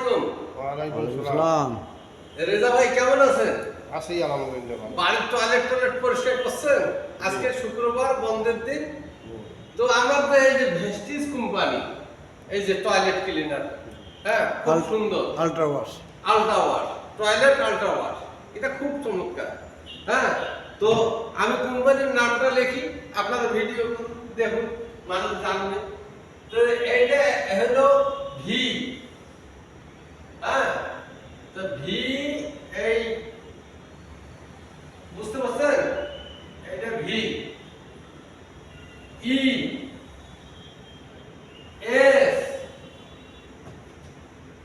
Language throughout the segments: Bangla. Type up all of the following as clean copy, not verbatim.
আলাইকুম। ওয়ালাইকুম আসসালাম। রেজা ভাই কেমন আছেন? আছি আলহামদুলিল্লাহ ভালো। বাড়ির টয়লেট পরিষ্কার করছেন? আজকে শুক্রবার বন্ধের দিন। তো আমাদের এই যে ভেস্টিজ কোম্পানি এই যে টয়লেট ক্লিনার, হ্যাঁ খুব সুন্দর, ultra wash. Ultra wash toilet ultra wash, এটা খুব চমৎকার। হ্যাঁ, তো আমি কোম্পানির নামটা লিখি, আপনারা ভিডিও দেখুন, মানুষ জানবে। তো এইটা হলো ভি, হ্যাঁ, তো ভি এই বুঝতে পারছেন, এটা V E S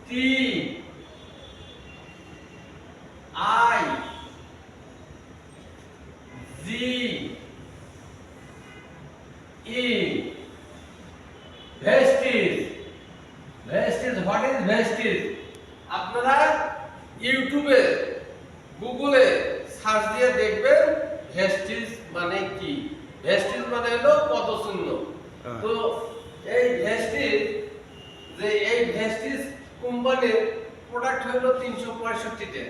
T I G E Vestige. Vestige, what is Vestige? আপনারা ইউটিউবে গুগলে সার্চ দিয়ে দেখবেন ভেস্টিজ মানে কি। ভেস্টিজ মানে হলো পদচিহ্ন। তো এই ভেস্টিজ, যে এই ভেস্টিজ কোম্পানির প্রোডাক্ট হলো 365তে,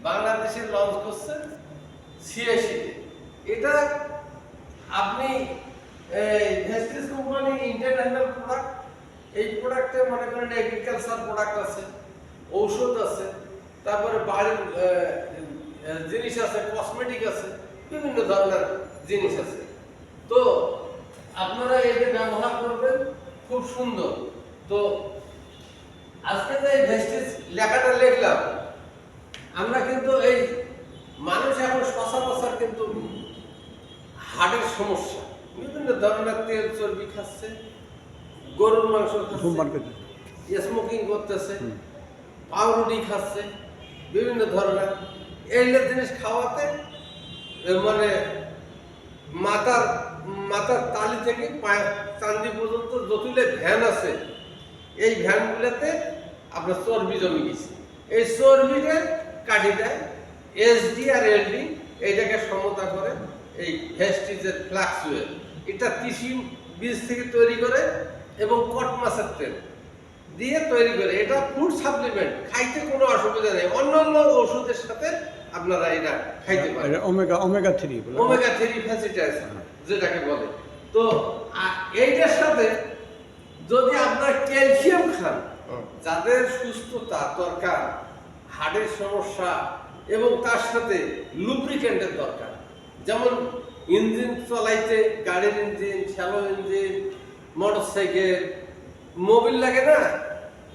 বাংলাদেশে লঞ্চ করছে 86তে। এটা আপনি এই ভেস্টিজ কোম্পানি ইন্টারন্যাশনাল প্রোডাক্ট, এই প্রোডাক্টে মনে করেন এগ্রিকালচার প্রোডাক্ট আছে, ঔষধ আছে, তারপরে বাড়ির জিনিস আছে, কসমেটিক আছে, বিভিন্ন ধরনের জিনিস আছে। তো আপনারা এটা ব্যবহার করবেন, খুব সুন্দর। তো আজকে যে ভেস্টিজ লেখাটা লিখলাম, আমরা কিন্তু এই মানুষ এখন সচরাচর কিন্তু হার্টের সমস্যা, বিভিন্ন ধরনের তেল চর্বি খাচ্ছে, গরুর মাংস খাচ্ছে, স্মোকিং করতেছে, পাউরুটি খাচ্ছে, বিভিন্ন ধরনের এইগুলো জিনিস খাওয়াতে মানে মাথার তালি থেকে পায়ের চান্দি পর্যন্ত যতগুলো ভ্যান আছে, এই ভ্যানগুলোতে আপনার চর্বি জমে গেছে। এই চর্বিটা কাটি দেয় এসডি আর এলডি, এইটাকে সমতা করে এই ভেস্টিজের ফ্লাক্স ওয়েল। এটা তিসি বীজ থেকে তৈরি করে এবং কট মাছের তেল দিয়ে তৈরি করে। এটা ফুড সাপ্লিমেন্ট, খাইতে কোনো অসুবিধা নেই, অন্যান্য ওষুধের সাথে আপনারা এটা খাইতে পারেন। ওমেগা 3 ফ্যাটি অ্যাসিড যেটাকে বলে। তো এইটার সাথে যদি আপনার ক্যালসিয়াম খান, যাদের সুস্থতা দরকার, হার্টের সমস্যা, এবং তার সাথে লুব্রিকেন্টের দরকার, যেমন ইঞ্জিন চলাইতে, গাড়ির engine, shallow engine, motorcycle, Mobil লাগে না,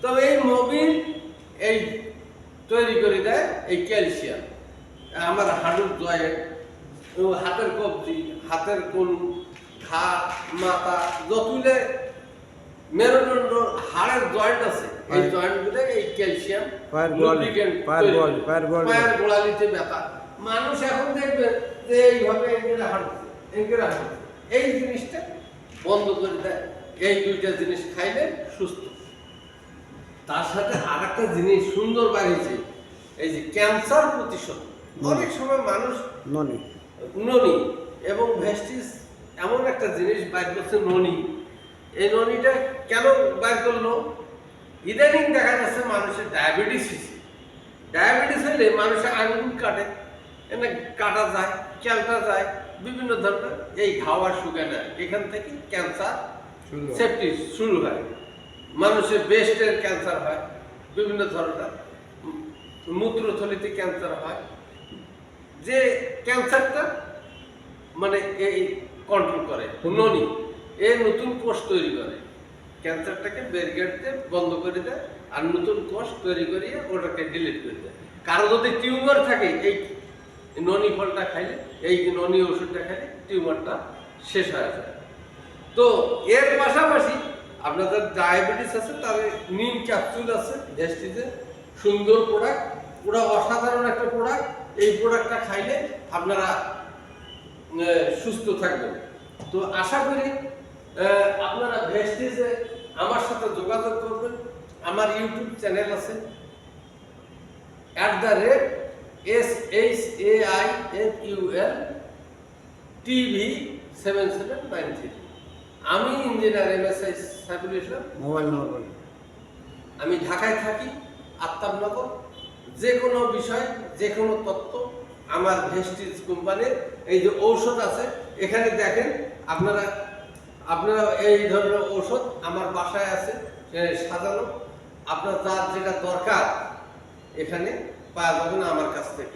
তবে এই মোবিল এই তৈরি করে দেয় এই ক্যালসিয়াম। আমার হাঁটুর জয়েন্ট, হাতের কবজি, হাতের কোন, ঘাট, মাথা, যতগুলো মেরুদণ্ড, হাড়ের জয়েন্ট আছে, এই জয়েন্টগুলো এই ক্যালসিয়াম লুব্রিকেন্ট, পায়ের গোড়ালিতে ব্যথা। মানুষ এখন দেখবেন যে এইভাবে হাঁটছে, এই জিনিসটা বন্ধ করে দেয়। এই দুইটা জিনিস খাইলে সুস্থ। তার সাথে আর একটা জিনিস সুন্দর বাড়িয়েছে, এই যে ক্যান্সার প্রতিশোধ। অনেক সময় মানুষ ননি এবং ভেস্টিজ এমন একটা জিনিস বাইর করছে, ননি। এই ননিটা কেন বাইর করলো? ইদানিং দেখা যাচ্ছে মানুষের ডায়াবেটিস হয়েছে। ডায়াবেটিস হলে মানুষের আঙুল কাটে, এনে কাটা যায়, ক্যালটা যায়, বিভিন্ন ধরনের এই ঘাওয়া শুকায়, এখান থেকে ক্যান্সার সেপটিস শুরু হয়। মানুষের ব্রেস্টের ক্যান্সার হয়, বিভিন্ন ধরনের মূত্রথলিতে ক্যান্সার হয়। যে ক্যান্সারটা মানে এই কন্ট্রোল করে ননি, এই নতুন কোষ তৈরি করে, ক্যান্সারটাকে ব্যারিকেডতে বন্ধ করে দেয়, আর নতুন কোষ তৈরি করিয়ে ওটাকে ডিলিট করে দেয়। কারো যদি টিউমার থাকে, এই ননি ফলটা খাইলে, এই ননি ওষুধটা খাইলে টিউমারটা শেষ হয়ে যায়। তো এর পাশাপাশি আপনাদের ডায়াবেটিস আছে, তাদের নিম ক্যাপসুল আছে, ভেস্টিজের সুন্দর প্রোডাক্ট, পুরো অসাধারণ একটা প্রোডাক্ট। এই প্রোডাক্টটা খাইলে আপনারা সুস্থ থাকবেন। তো আশা করি আপনারা ভেস্টিজে আমার সাথে যোগাযোগ করবেন। আমার ইউটিউব চ্যানেল আছে @SHAIFUL TV7793। আমি engineer MSI Saiful Islam. Mobile নম্বর বলেন। আমি ঢাকায় থাকি। আত্মানগর। যে কোনো বিষয়, যে কোনো তথ্য আমার ভেস্টিজ কোম্পানির এই যে ঔষধ আছে, এখানে দেখেন আপনারা আপনারা এই ধরনের ঔষধ আমার বাসায় আছে সাজানো। আপনার যার যেটা দরকার এখানে পাওয়া যাবে না আমার কাছ থেকে।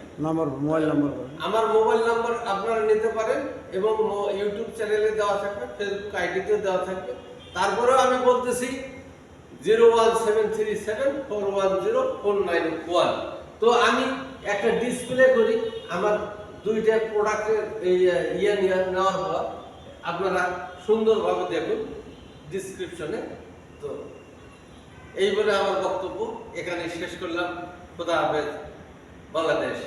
মোবাইল নাম্বার আমার মোবাইল নাম্বার আপনারা নিতে পারেন এবং ইউটিউব চ্যানেলে দেওয়া থাকবে, ফেসবুক আইডিতে দেওয়া থাকবে। তারপরেও আমি বলতেছি 01737410491। তো আমি একটা ডিসপ্লে করি আমার দুইটা প্রোডাক্টের এই নেওয়ার পর আপনারা সুন্দরভাবে দেখুন ডিসক্রিপশনে। তো এই বলে আমার বক্তব্য এখানে শেষ করলাম। খোদা হাফেজ, বাংলাদেশ।